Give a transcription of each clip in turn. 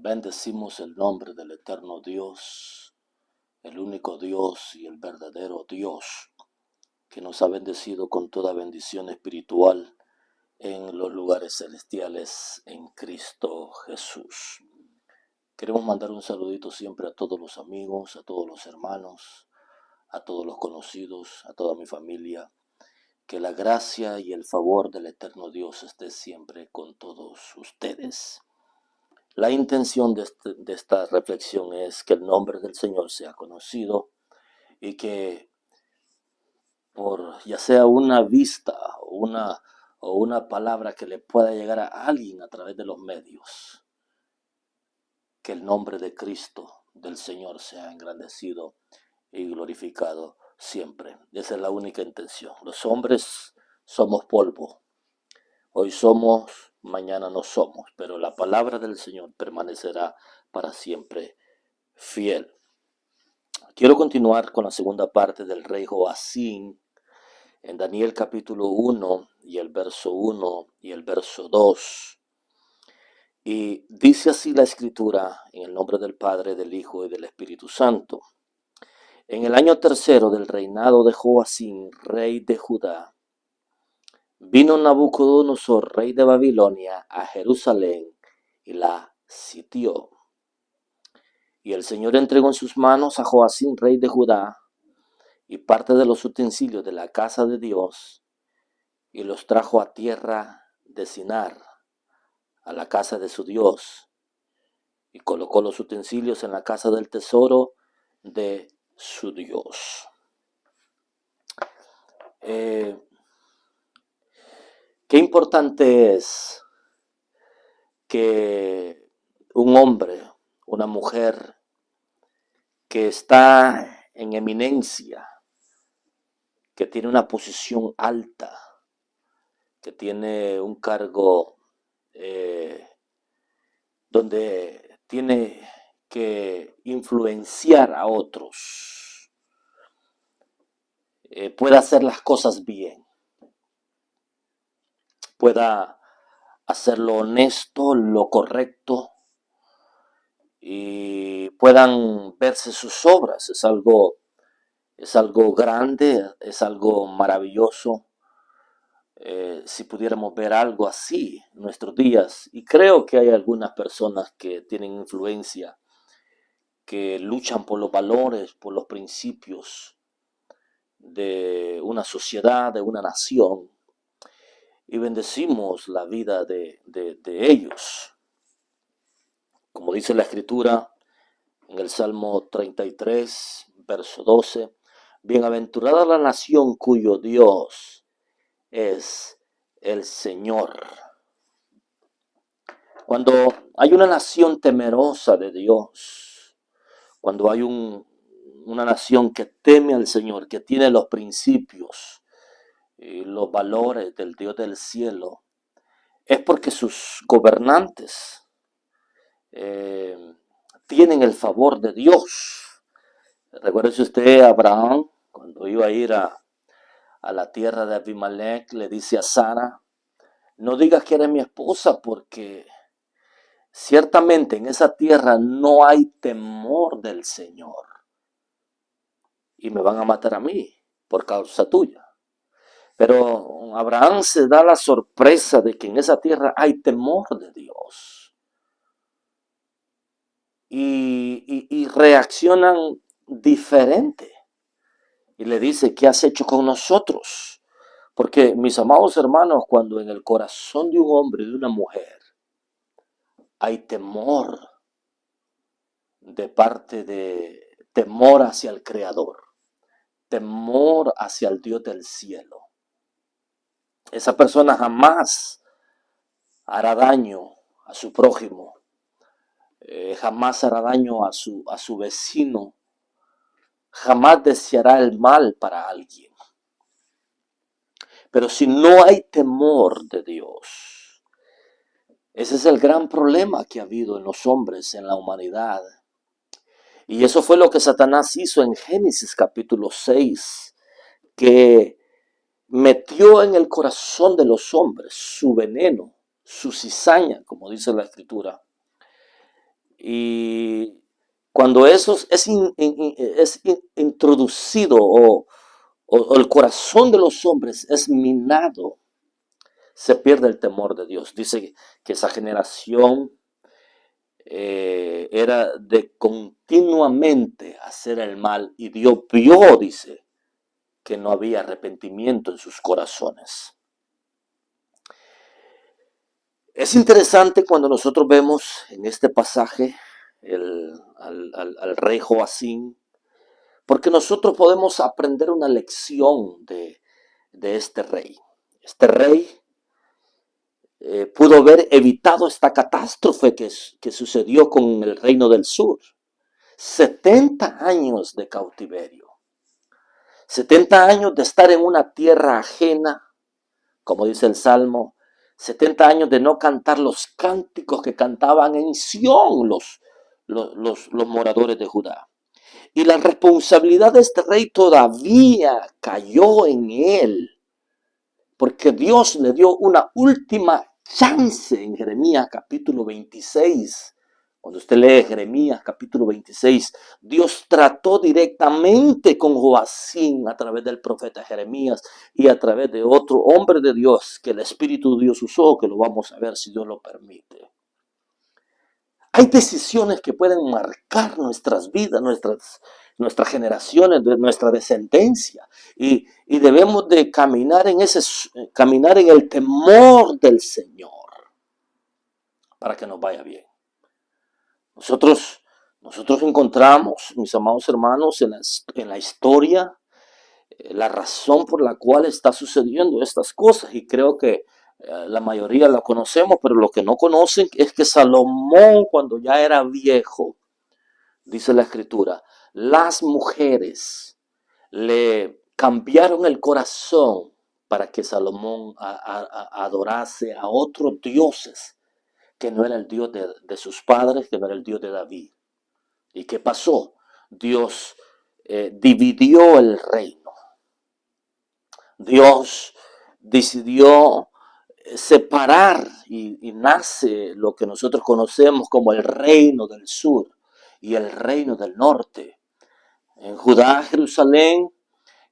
Bendecimos el nombre del eterno Dios, el único Dios y el verdadero Dios, que nos ha bendecido con toda bendición espiritual en los lugares celestiales en Cristo Jesús. Queremos mandar un saludito siempre a todos los amigos, a todos los hermanos, a todos los conocidos, a toda mi familia. Que la gracia y el favor del eterno Dios esté siempre con todos ustedes. La intención de esta reflexión es que el nombre del Señor sea conocido y que por ya sea una vista o una palabra que le pueda llegar a alguien a través de los medios, que el nombre de Cristo, del Señor, sea engrandecido y glorificado siempre. Esa es la única intención. Los hombres somos polvo. Hoy somos, mañana no somos, pero la palabra del Señor permanecerá para siempre fiel. Quiero continuar con la segunda parte del rey Joacín en Daniel capítulo 1 y el verso 1 y el verso 2. Y dice así la escritura en el nombre del Padre, del Hijo y del Espíritu Santo. En el año tercero del reinado de Joacín, rey de Judá, vino Nabucodonosor, rey de Babilonia, a Jerusalén y la sitió. Y el Señor entregó en sus manos a Joacín, rey de Judá, y parte de los utensilios de la casa de Dios, y los trajo a tierra de Sinar, a la casa de su Dios, y colocó los utensilios en la casa del tesoro de su Dios. Qué importante es que un hombre, una mujer que está en eminencia, que tiene una posición alta, que tiene un cargo donde tiene que influenciar a otros, pueda hacer las cosas bien, pueda hacer lo honesto, lo correcto, y puedan verse sus obras. Es algo grande, es algo maravilloso. Si pudiéramos ver algo así en nuestros días, y creo que hay algunas personas que tienen influencia, que luchan por los valores, por los principios de una sociedad, de una nación, y bendecimos la vida de ellos. Como dice la Escritura en el Salmo 33, verso 12, bienaventurada la nación cuyo Dios es el Señor. Cuando hay una nación temerosa de Dios, cuando hay una nación que teme al Señor, que tiene los principios y los valores del Dios del cielo, es porque sus gobernantes tienen el favor de Dios. Recuérdese usted, Abraham, cuando iba a ir a la tierra de Abimelech, le dice a Sara, no digas que eres mi esposa, porque ciertamente en esa tierra no hay temor del Señor, y me van a matar a mí por causa tuya. Pero Abraham se da la sorpresa de que en esa tierra hay temor de Dios. Y reaccionan diferente. Y le dice, ¿qué has hecho con nosotros? Porque, mis amados hermanos, cuando en el corazón de un hombre y de una mujer hay temor, de parte de temor hacia el Creador, temor hacia el Dios del cielo, esa persona jamás hará daño a su prójimo, jamás hará daño a su vecino, jamás deseará el mal para alguien. Pero si no hay temor de Dios, ese es el gran problema que ha habido en los hombres, en la humanidad. Y eso fue lo que Satanás hizo en Génesis capítulo 6, que metió en el corazón de los hombres su veneno, su cizaña, como dice la Escritura. Y cuando eso es introducido o el corazón de los hombres es minado, se pierde el temor de Dios. Dice que esa generación era de continuamente hacer el mal y Dios vio, dice, que no había arrepentimiento en sus corazones. Es interesante cuando nosotros vemos en este pasaje al rey Joacín, porque nosotros podemos aprender una lección de este rey. Este rey pudo haber evitado esta catástrofe que sucedió con el reino del sur. 70 años de cautiverio. 70 años de estar en una tierra ajena, como dice el Salmo. 70 años de no cantar los cánticos que cantaban en Sión los moradores de Judá. Y la responsabilidad de este rey todavía cayó en él, porque Dios le dio una última chance en Jeremías capítulo 26. Cuando usted lee Jeremías capítulo 26, Dios trató directamente con Joacín a través del profeta Jeremías y a través de otro hombre de Dios que el Espíritu de Dios usó, que lo vamos a ver si Dios lo permite. Hay decisiones que pueden marcar nuestras vidas, nuestras generaciones, nuestra descendencia. Y debemos de caminar caminar en el temor del Señor para que nos vaya bien. Nosotros encontramos, mis amados hermanos, en la historia, la razón por la cual está sucediendo estas cosas. Y creo que la mayoría la conocemos, pero lo que no conocen es que Salomón, cuando ya era viejo, dice la escritura, las mujeres le cambiaron el corazón para que Salomón adorase a otros dioses, que no era el Dios de sus padres, que no era el Dios de David. ¿Y qué pasó? Dios dividió el reino. Dios decidió separar y nace lo que nosotros conocemos como el reino del sur y el reino del norte. En Judá, Jerusalén,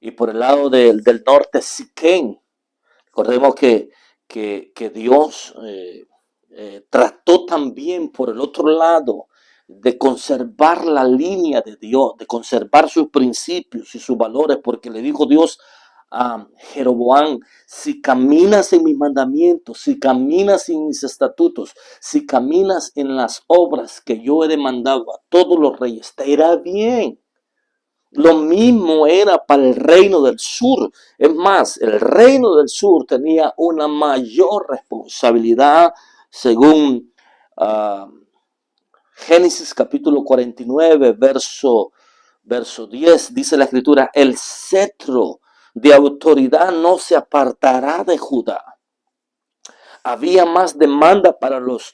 y por el lado del norte, Siquén. Recordemos que Dios trató también por el otro lado de conservar la línea de Dios, de conservar sus principios y sus valores, porque le dijo Dios a Jeroboam: si caminas en mis mandamientos, si caminas en mis estatutos, si caminas en las obras que yo he demandado a todos los reyes, te irá bien. Lo mismo era para el reino del sur. Es más, el reino del sur tenía una mayor responsabilidad según Génesis capítulo 49, verso 10. Dice la escritura: el cetro de autoridad no se apartará de Judá. Había más demanda para los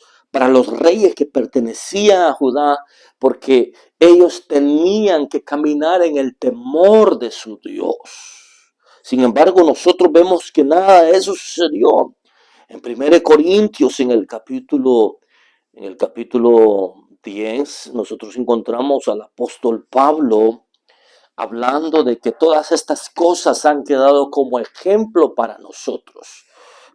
reyes que pertenecían a Judá, porque ellos tenían que caminar en el temor de su Dios. Sin embargo, nosotros vemos que nada de eso sucedió. En 1 Corintios, en el capítulo 10, nosotros encontramos al apóstol Pablo hablando de que todas estas cosas han quedado como ejemplo para nosotros,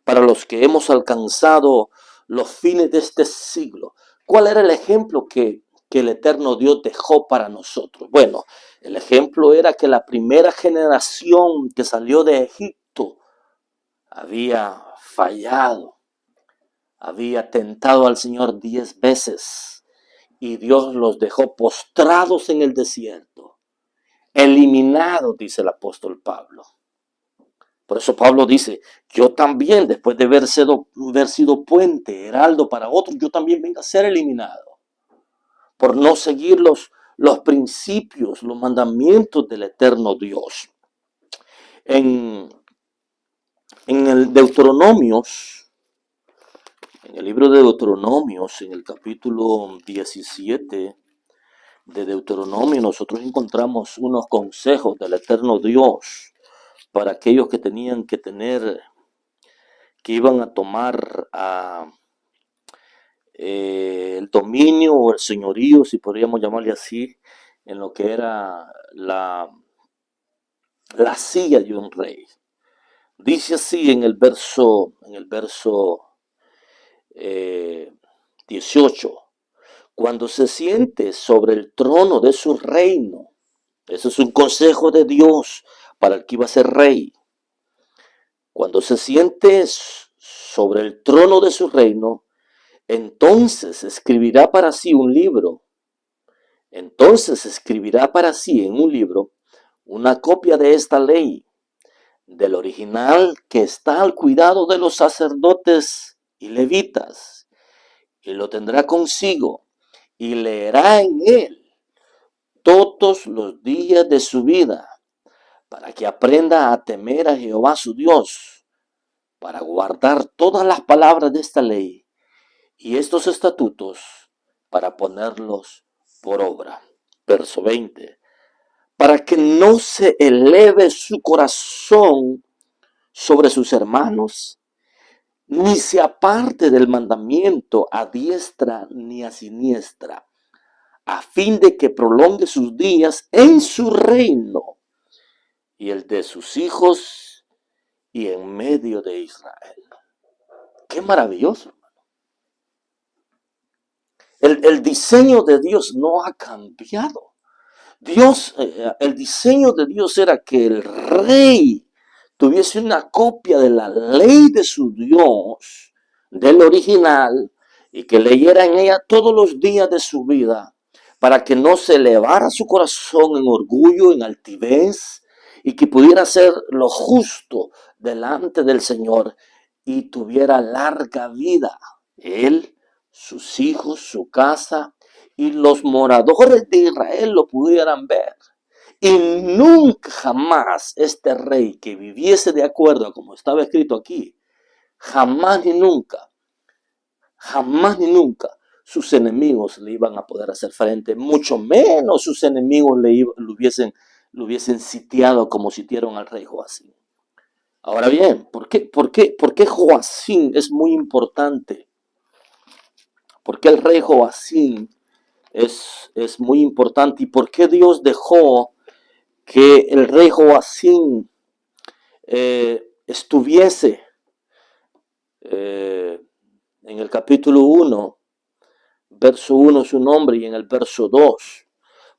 para los que hemos alcanzado los fines de este siglo. ¿Cuál era el ejemplo que el eterno Dios dejó para nosotros? Bueno, el ejemplo era que la primera generación que salió de Egipto había fallado, había tentado al Señor 10 veces y Dios los dejó postrados en el desierto, eliminados, dice el apóstol Pablo. Por eso Pablo dice: yo también, después de haber sido puente, heraldo para otros, yo también vengo a ser eliminado por no seguir los principios, los mandamientos del eterno Dios. En el Deuteronomios, en el libro de Deuteronomios, en el capítulo 17 de Deuteronomio, nosotros encontramos unos consejos del eterno Dios para aquellos que tenían que tener, que iban a tomar el dominio o el señorío, si podríamos llamarle así, en lo que era la silla de un rey. Dice así en el verso 18, cuando se siente sobre el trono de su reino. Eso es un consejo de Dios para el que iba a ser rey. Cuando se siente sobre el trono de su reino, entonces escribirá para sí un libro. Entonces escribirá para sí en un libro una copia de esta ley, del original que está al cuidado de los sacerdotes y levitas, y lo tendrá consigo y leerá en él todos los días de su vida, para que aprenda a temer a Jehová su Dios, para guardar todas las palabras de esta ley y estos estatutos, para ponerlos por obra. Verso 20. Para que no se eleve su corazón sobre sus hermanos, ni se aparte del mandamiento a diestra ni a siniestra, a fin de que prolongue sus días en su reino y el de sus hijos y en medio de Israel. ¡Qué maravilloso! El diseño de Dios no ha cambiado. El diseño de Dios era que el rey tuviese una copia de la ley de su Dios, del original, y que leyera en ella todos los días de su vida, para que no se elevara su corazón en orgullo, en altivez, y que pudiera hacer lo justo delante del Señor y tuviera larga vida. Él, sus hijos, su casa y los moradores de Israel lo pudieran ver. Y nunca jamás este rey que viviese de acuerdo a como estaba escrito aquí, jamás ni nunca sus enemigos le iban a poder hacer frente, mucho menos sus enemigos lo hubiesen sitiado como sitiaron al rey Joacim. Ahora bien, ¿por qué Joacim es muy importante? ¿Por qué el rey Joacim es muy importante? ¿Y por qué Dios dejó que el rey Joacim estuviese en el capítulo 1, verso 1 su nombre y en el verso 2?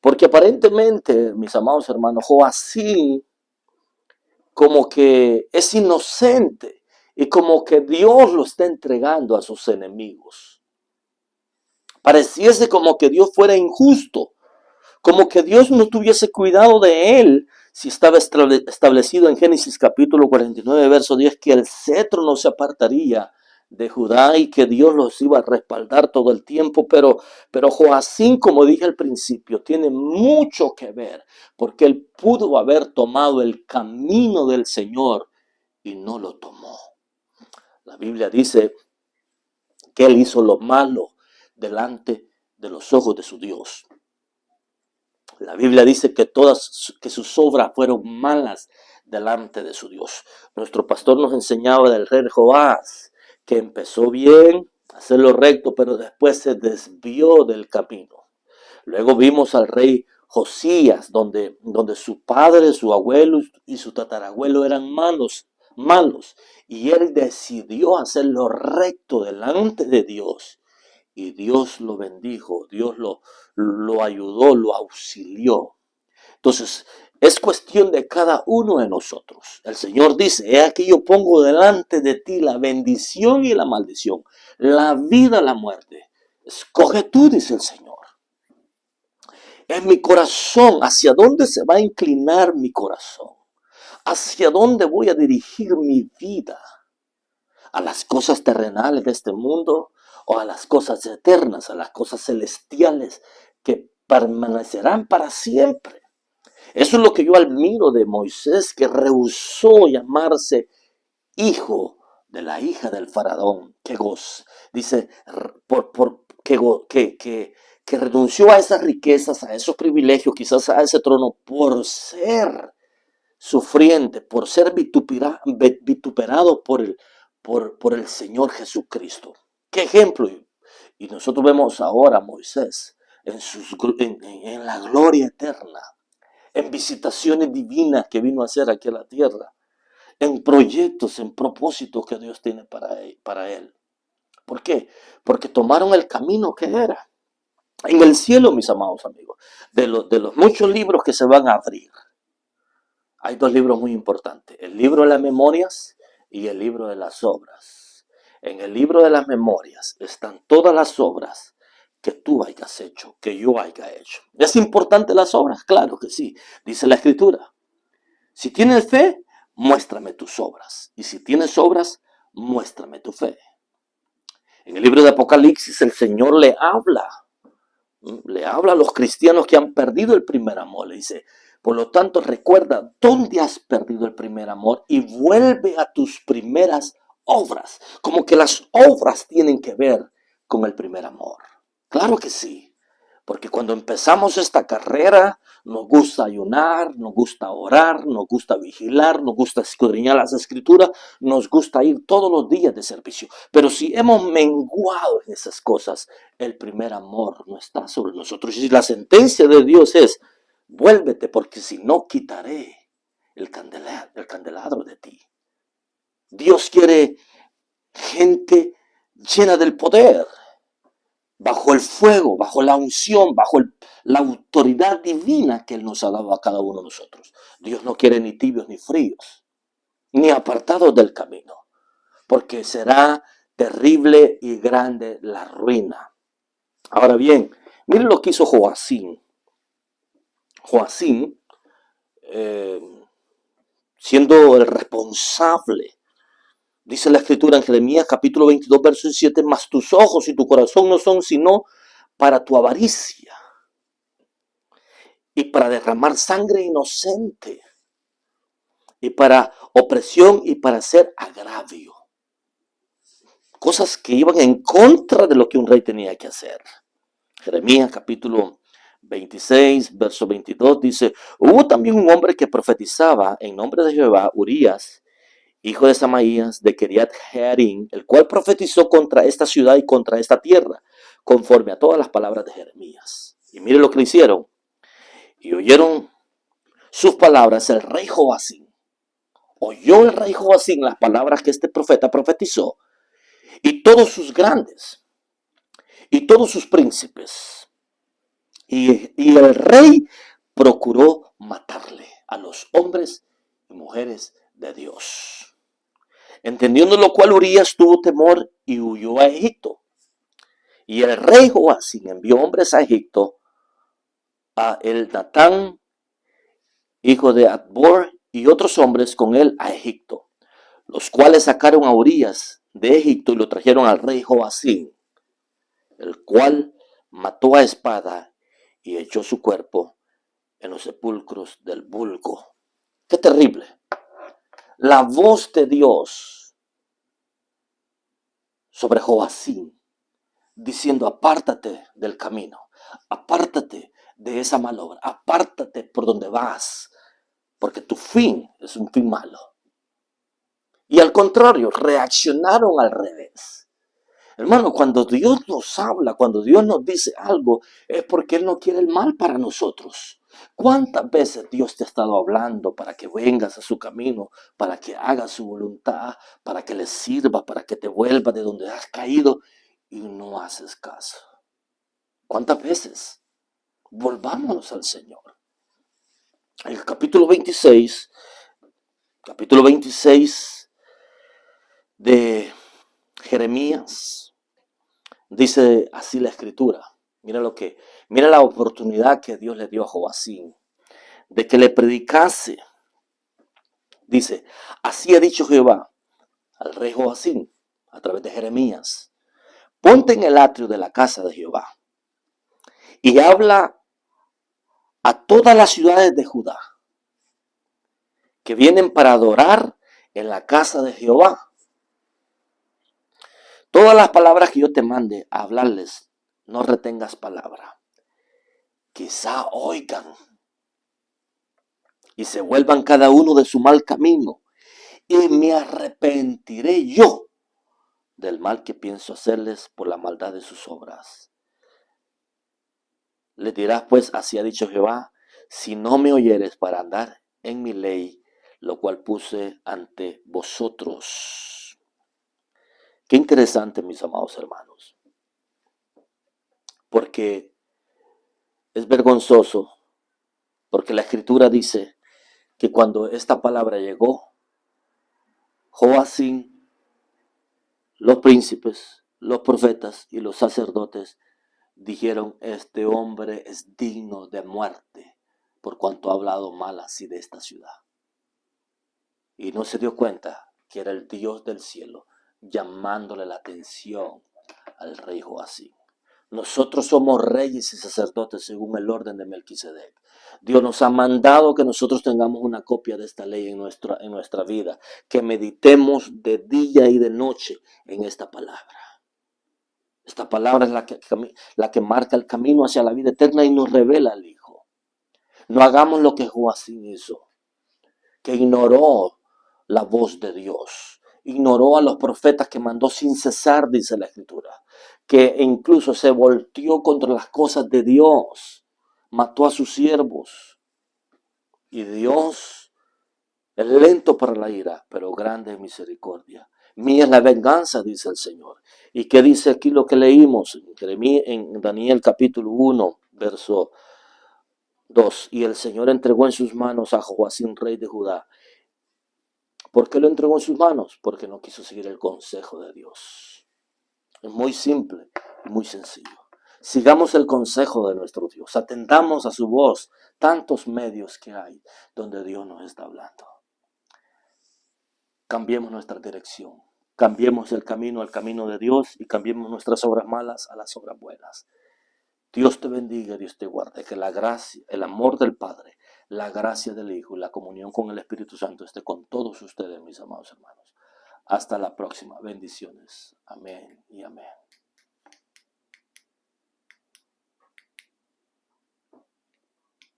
Porque aparentemente, mis amados hermanos, Joacim como que es inocente y como que Dios lo está entregando a sus enemigos. Pareciese como que Dios fuera injusto, como que Dios no tuviese cuidado de él, si estaba establecido en Génesis capítulo 49, verso 10, que el cetro no se apartaría de Judá y que Dios los iba a respaldar todo el tiempo, pero Joacim, como dije al principio, tiene mucho que ver, porque él pudo haber tomado el camino del Señor y no lo tomó. La Biblia dice que él hizo lo malo delante de los ojos de su Dios. La Biblia dice que que sus obras fueron malas delante de su Dios. Nuestro pastor nos enseñaba del rey Joás, que empezó bien, a hacer lo recto, pero después se desvió del camino. Luego vimos al rey Josías, donde su padre, su abuelo y su tatarabuelo eran malos, y él decidió hacer lo recto delante de Dios. Y Dios lo bendijo, Dios lo ayudó, lo auxilió. Entonces, es cuestión de cada uno de nosotros. El Señor dice, he aquí yo pongo delante de ti la bendición y la maldición, la vida, la muerte. Escoge tú, dice el Señor. En mi corazón, ¿hacia dónde se va a inclinar mi corazón? ¿Hacia dónde voy a dirigir mi vida? ¿A las cosas terrenales de este mundo o a las cosas eternas, a las cosas celestiales que permanecerán para siempre? Eso es lo que yo admiro de Moisés, que rehusó llamarse hijo de la hija del faraón, dice, que renunció a esas riquezas, a esos privilegios, quizás a ese trono, por ser sufriente, por ser vituperado por el Señor Jesucristo. ¿Qué ejemplo? Y nosotros vemos ahora a Moisés en la gloria eterna, en visitaciones divinas que vino a hacer aquí a la tierra, en proyectos, en propósitos que Dios tiene para él. ¿Por qué? Porque tomaron el camino que era. En el cielo, mis amados amigos, de los muchos libros que se van a abrir, hay dos libros muy importantes: el libro de las memorias y el libro de las obras. En el libro de las memorias están todas las obras que tú hayas hecho, que yo haya hecho. ¿Es importante las obras? Claro que sí. Dice la Escritura: si tienes fe, muéstrame tus obras. Y si tienes obras, muéstrame tu fe. En el libro de Apocalipsis el Señor le habla a los cristianos que han perdido el primer amor. Le dice: por lo tanto, recuerda dónde has perdido el primer amor y vuelve a tus primeras obras. Como que las obras tienen que ver con el primer amor. Claro que sí. Porque cuando empezamos esta carrera, nos gusta ayunar, nos gusta orar, nos gusta vigilar, nos gusta escudriñar las escrituras, nos gusta ir todos los días de servicio. Pero si hemos menguado en esas cosas, el primer amor no está sobre nosotros. Y la sentencia de Dios es: vuélvete, porque si no, quitaré el candelabro de ti. Dios quiere gente llena del poder, bajo el fuego, bajo la unción, bajo la autoridad divina que Él nos ha dado a cada uno de nosotros. Dios no quiere ni tibios ni fríos, ni apartados del camino, porque será terrible y grande la ruina. Ahora bien, miren lo que hizo Joacim. Joacim, siendo el responsable, dice la Escritura en Jeremías capítulo 22, verso 7, mas tus ojos y tu corazón no son sino para tu avaricia y para derramar sangre inocente y para opresión y para hacer agravio. Cosas que iban en contra de lo que un rey tenía que hacer. Jeremías capítulo 26, verso 22 dice: hubo también un hombre que profetizaba en nombre de Jehová, Urías, hijo de Samaías, de Kiriat Jearim, el cual profetizó contra esta ciudad y contra esta tierra, conforme a todas las palabras de Jeremías. Y mire lo que le hicieron. Y oyeron sus palabras el rey Joacim. Oyó el rey Joacim las palabras que este profeta profetizó, y todos sus grandes, y todos sus príncipes. Y el rey procuró matarle a los hombres y mujeres de Dios. Entendiendo lo cual, Urías tuvo temor y huyó a Egipto. Y el rey Joacim envió hombres a Egipto, a Elnatán, hijo de Adbor, y otros hombres con él a Egipto, los cuales sacaron a Urías de Egipto y lo trajeron al rey Joacim, el cual mató a espada y echó su cuerpo en los sepulcros del vulgo. ¡Qué terrible! La voz de Dios sobre Joacim, diciendo: apártate del camino, apártate de esa mala obra, apártate por donde vas, porque tu fin es un fin malo. Y al contrario, reaccionaron al revés. Hermano, cuando Dios nos habla, cuando Dios nos dice algo, es porque Él no quiere el mal para nosotros. ¿Cuántas veces Dios te ha estado hablando para que vengas a su camino, para que hagas su voluntad, para que le sirva, para que te vuelvas de donde has caído, y no haces caso? ¿Cuántas veces? Volvámonos al Señor. El capítulo 26 de Jeremías, dice así la Escritura. Mira la oportunidad que Dios le dio a Joacim de que le predicase. Dice: así ha dicho Jehová al rey Joacim a través de Jeremías: ponte en el atrio de la casa de Jehová y habla a todas las ciudades de Judá que vienen para adorar en la casa de Jehová. Todas las palabras que yo te mande a hablarles, no retengas palabra. Quizá oigan y se vuelvan cada uno de su mal camino, y me arrepentiré yo del mal que pienso hacerles por la maldad de sus obras. Le dirás pues, así ha dicho Jehová, si no me oyeres para andar en mi ley, lo cual puse ante vosotros. Qué interesante, mis amados hermanos, porque es vergonzoso, porque la Escritura dice que cuando esta palabra llegó, Joacim, los príncipes, los profetas y los sacerdotes dijeron, este hombre es digno de muerte por cuanto ha hablado mal así de esta ciudad. Y no se dio cuenta que era el Dios del cielo llamándole la atención al rey Joacim. Nosotros somos reyes y sacerdotes según el orden de Melquisedec. Dios nos ha mandado que nosotros tengamos una copia de esta ley en nuestra vida, que meditemos de día y de noche en esta palabra. Esta palabra es la que marca el camino hacia la vida eterna y nos revela al Hijo. No hagamos lo que Joacim hizo, que ignoró la voz de Dios, ignoró a los profetas que mandó sin cesar, dice la Escritura, que incluso se volteó contra las cosas de Dios, mató a sus siervos. Y Dios es lento para la ira, pero grande en misericordia. Mía es la venganza, dice el Señor. ¿Y qué dice aquí lo que leímos? En Daniel capítulo 1, verso 2. Y el Señor entregó en sus manos a Joacim, rey de Judá. ¿Por qué lo entregó en sus manos? Porque no quiso seguir el consejo de Dios. Es muy simple y muy sencillo. Sigamos el consejo de nuestro Dios. Atendamos a su voz. Tantos medios que hay donde Dios nos está hablando. Cambiemos nuestra dirección. Cambiemos el camino al camino de Dios y cambiemos nuestras obras malas a las obras buenas. Dios te bendiga, Dios te guarde. Que la gracia, el amor del Padre, la gracia del Hijo y la comunión con el Espíritu Santo esté con todos ustedes, mis amados hermanos. Hasta la próxima. Bendiciones. Amén y amén.